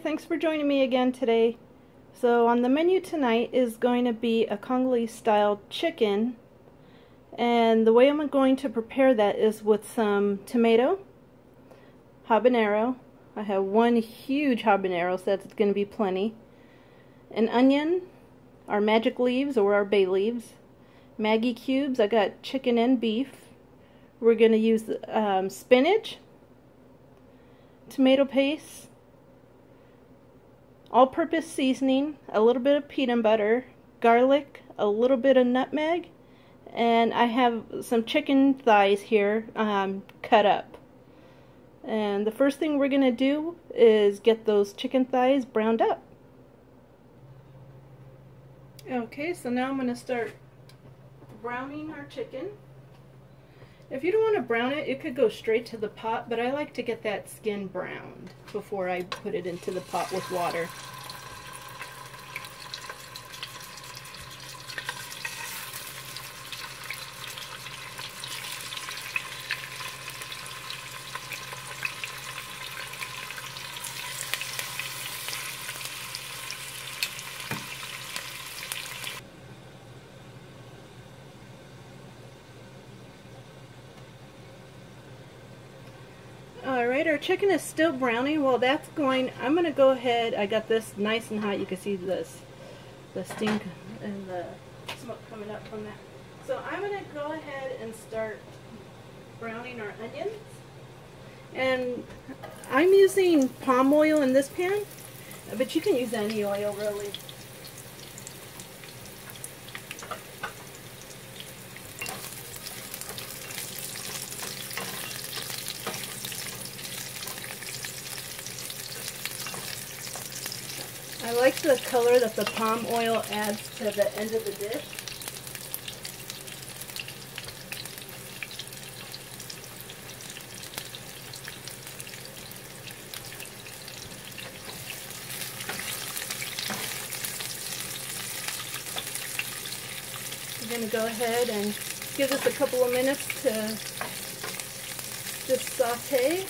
thanks for joining me again today. So on the menu tonight is going to be a Congolese style chicken, and the way I'm going to prepare that is with some tomato, habanero. I have one huge habanero, so that's going to be plenty. An onion, our magic leaves or our bay leaves, Maggi cubes. I got chicken and beef. We're going to use spinach, tomato paste, all-purpose seasoning, a little bit of peanut butter, garlic, a little bit of nutmeg, and I have some chicken thighs here cut up. And the first thing we're going to do is get those chicken thighs browned up. Okay, so now I'm going to start browning our chicken. If you don't want to brown it, it could go straight to the pot, but I like to get that skin browned before I put it into the pot with water. Alright, our chicken is still browning. While that's going, I'm going to go ahead, I got this nice and hot. You can see the steam and the smoke coming up from that. So I'm going to go ahead and start browning our onions. And I'm using palm oil in this pan, but you can use any oil really. I like the color that the palm oil adds to the end of the dish. We're going to go ahead and give this a couple of minutes to just saute.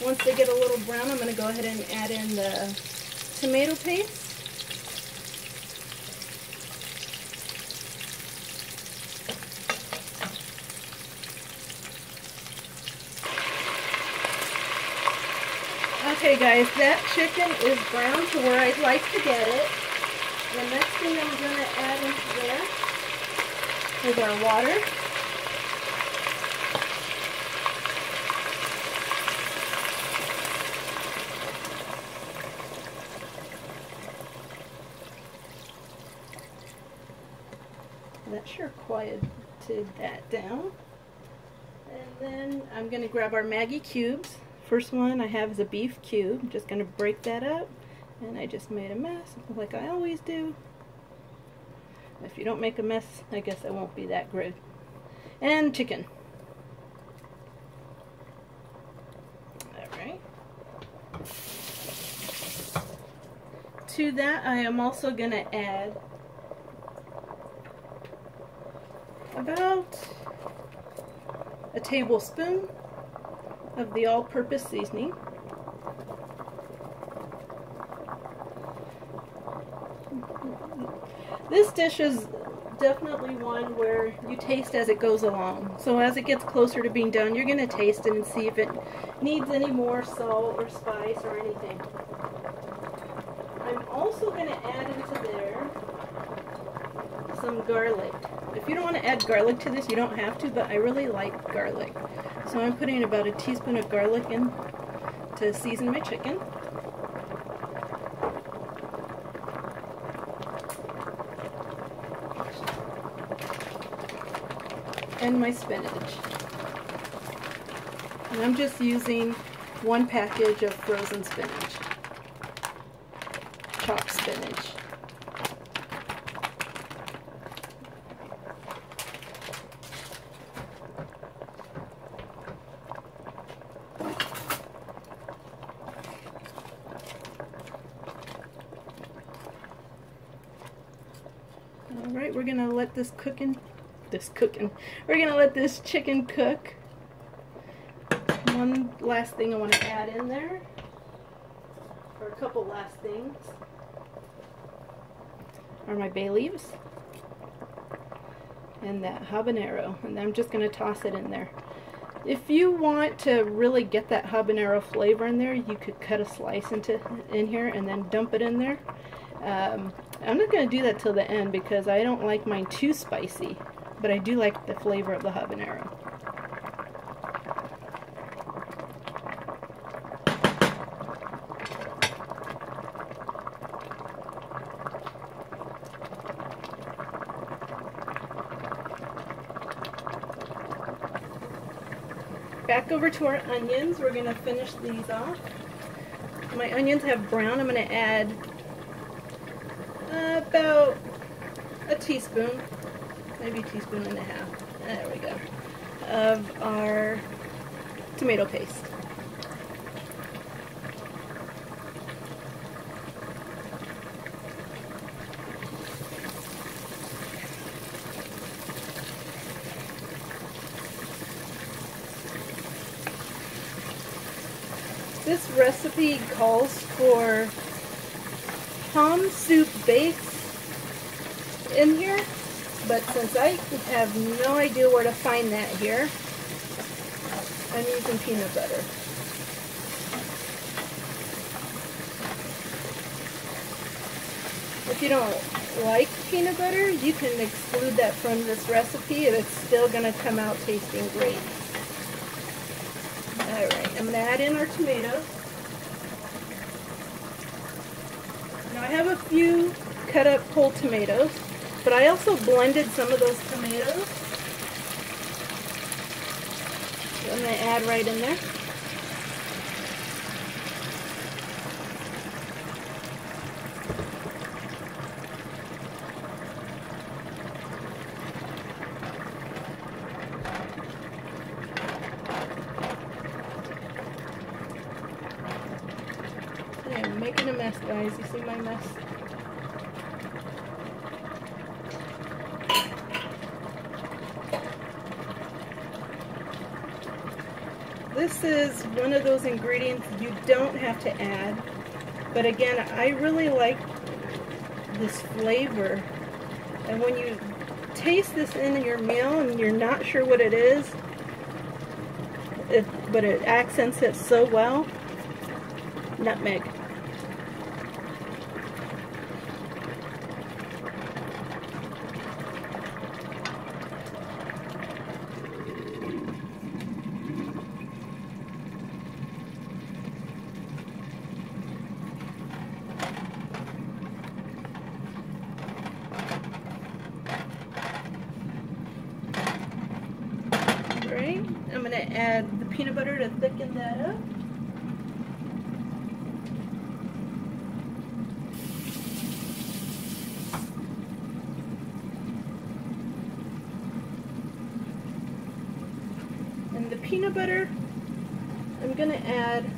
Once they get a little brown, I'm going to go ahead and add in the tomato paste. Okay guys, that chicken is brown to where I'd like to get it. The next thing I'm going to add into there is our water. That sure quieted that down. And then I'm going to grab our Maggi cubes. First one I have is a beef cube. I'm just going to break that up. And I just made a mess, like I always do. If you don't make a mess, I guess it won't be that great. And chicken. Alright. To that I am also going to add about a tablespoon of the all-purpose seasoning. This dish is definitely one where you taste as it goes along. So as it gets closer to being done, you're going to taste it and see if it needs any more salt or spice or anything. I'm also going to add into there some garlic. If you don't want to add garlic to this, you don't have to, but I really like garlic. So I'm putting about a teaspoon of garlic in to season my chicken. And my spinach. And I'm just using one package of frozen spinach. Chopped spinach. Alright, we're gonna let this we're gonna let this chicken cook. One last thing I want to add in there for a couple last things are my bay leaves and that habanero, and I'm just going to toss it in there. If you want to really get that habanero flavor in there, you could cut a slice in here and then dump it in there. I'm not going to do that till the end because I don't like mine too spicy, but I do like the flavor of the habanero. Back over to our onions. We're going to finish these off. My onions have brown. I'm going to add about a teaspoon, maybe a teaspoon and a half, there we go, of our tomato paste. This recipe calls for tom soup base in here, but since I have no idea where to find that here, I'm using peanut butter. If you don't like peanut butter, you can exclude that from this recipe and it's still going to come out tasting great. Alright, I'm going to add in our tomatoes. Now I have a few cut up whole tomatoes, but I also blended some of those tomatoes. So I'm going to add right in there. I'm making a mess, guys. You see my mess? This is one of those ingredients you don't have to add, but again, I really like this flavor, and when you taste this in your meal and you're not sure what it is, but it accents it so well, nutmeg. I'm going to add the peanut butter to thicken that up. And the peanut butter, I'm going to add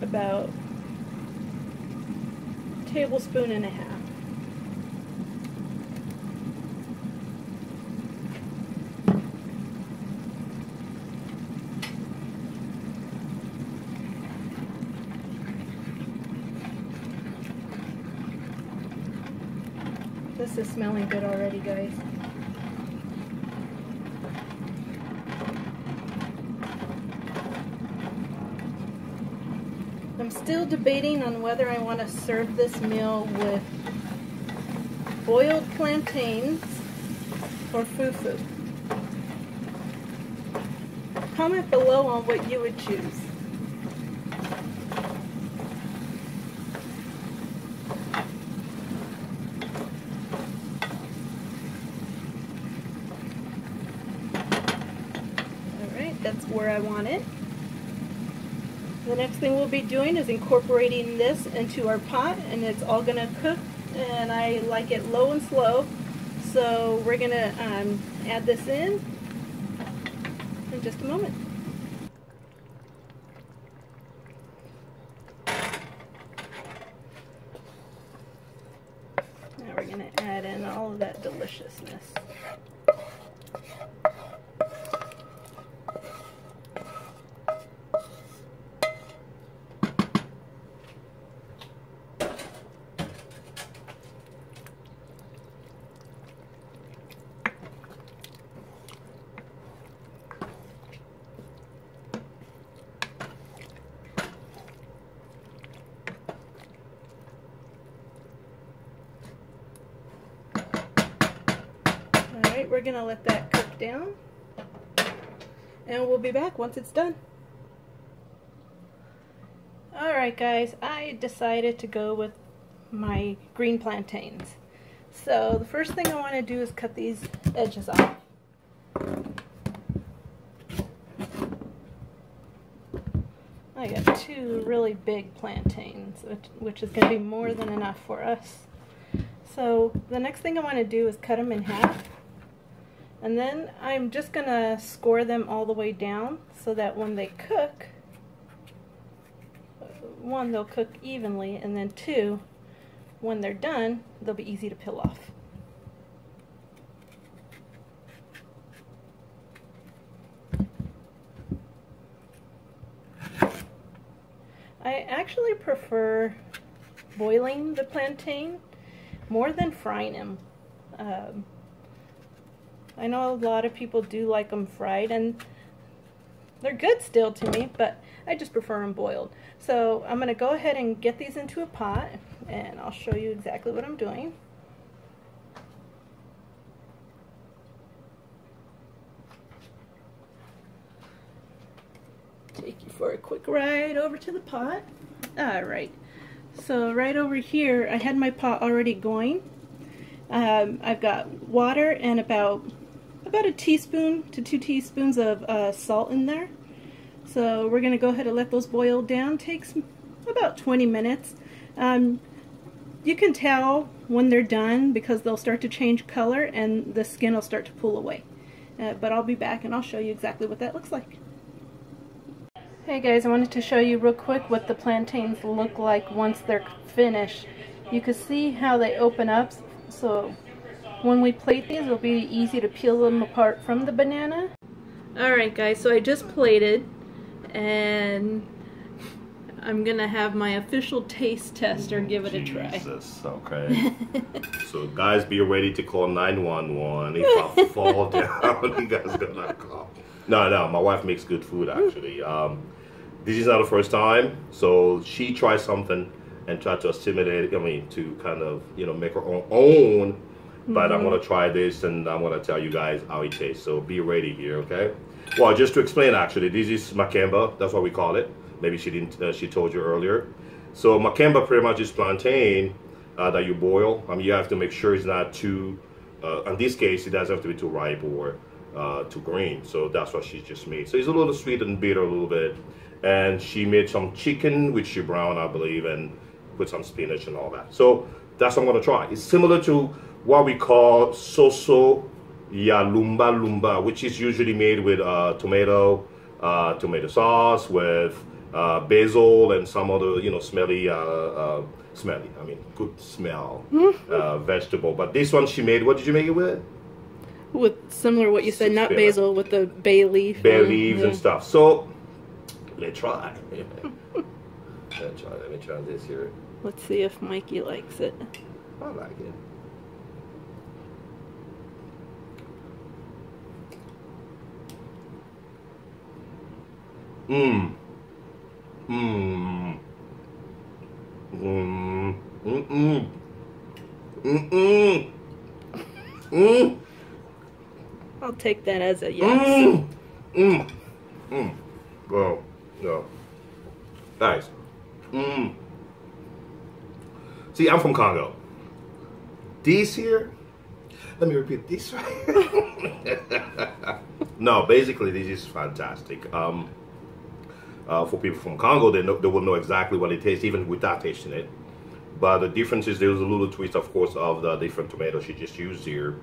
about a tablespoon and a half. This is smelling good already, guys. I'm still debating on whether I want to serve this meal with boiled plantains or fufu. Comment below on what you would choose. That's where I want it. The next thing we'll be doing is incorporating this into our pot, and it's all going to cook, and I like it low and slow, so we're going to add this in just a moment. Now we're going to add in all of that deliciousness. Alright, we're gonna let that cook down. And we'll be back once it's done. Alright guys, I decided to go with my green plantains. So the first thing I want to do is cut these edges off. I got 2 really big plantains, which is going to be more than enough for us. So the next thing I want to do is cut them in half. And then I'm just going to score them all the way down so that when they cook, 1, they'll cook evenly, and then 2, when they're done, they'll be easy to peel off. I actually prefer boiling the plantain more than frying them. I know a lot of people do like them fried, and they're good still to me, but I just prefer them boiled. So I'm going to go ahead and get these into a pot, and I'll show you exactly what I'm doing. Take you for a quick ride over to the pot. Alright, so right over here I had my pot already going. I've got water and about a teaspoon to 2 teaspoons of salt in there. So we're going to go ahead and let those boil down. Takes about 20 minutes. You can tell when they're done because they'll start to change color and the skin will start to pull away. But I'll be back and I'll show you exactly what that looks like. Hey guys, I wanted to show you real quick what the plantains look like once they're finished. You can see how they open up, so when we plate these it'll be easy to peel them apart from the banana. Alright guys, so I just plated and I'm gonna have my official taste tester give it a try. Jesus, okay. So guys, be ready to call 911 if I fall down. You guys gonna call. No, my wife makes good food actually. This is not the first time, so she tried something and tried to assimilate, to kind of, make her own. But I'm gonna try this and I'm gonna tell you guys how it tastes. So be ready here, okay? Well, just to explain, actually, this is makemba. That's what we call it. Maybe she didn't. She told you earlier. So makemba pretty much is plantain that you boil. You have to make sure it's not too. In this case, it doesn't have to be too ripe or too green. So that's what she just made. So it's a little sweet and bitter a little bit. And she made some chicken, which she browned, I believe, and put some spinach and all that. So that's what I'm gonna try. It's similar to what we call soso ya lumba, which is usually made with tomato sauce with basil and some other, good smell vegetable. But this one she made, what did you make it with? With similar what you said, not basil, with the bay leaf. Bay leaves and stuff. So let's try. Let me try this here. Let's see if Mikey likes it. I like it. I'll take that as a yes. Well, no. Guys. See, I'm from Congo. These here, let me repeat this right. No, basically this is fantastic. For people from Congo, they will know exactly what it tastes, even without tasting it. But the difference is there's a little twist, of course, of the different tomatoes she just used here.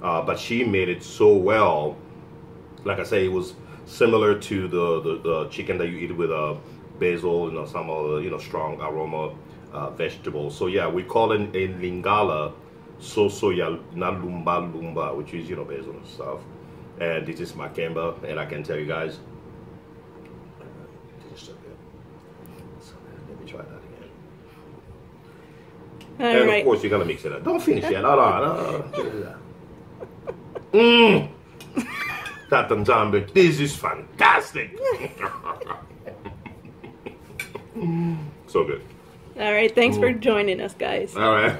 But she made it so well. Like I say, it was similar to the chicken that you eat with basil, some other, strong aroma vegetables. So yeah, we call it in Lingala soso ya na lumba, which is basil and stuff. And this is makemba, and I can tell you guys, this is so good. So let me try that again. And of course, you gotta mix it up. Don't finish yet. No. Tatanzambe, this is fantastic. So good. All right, thanks for joining us, guys. All right.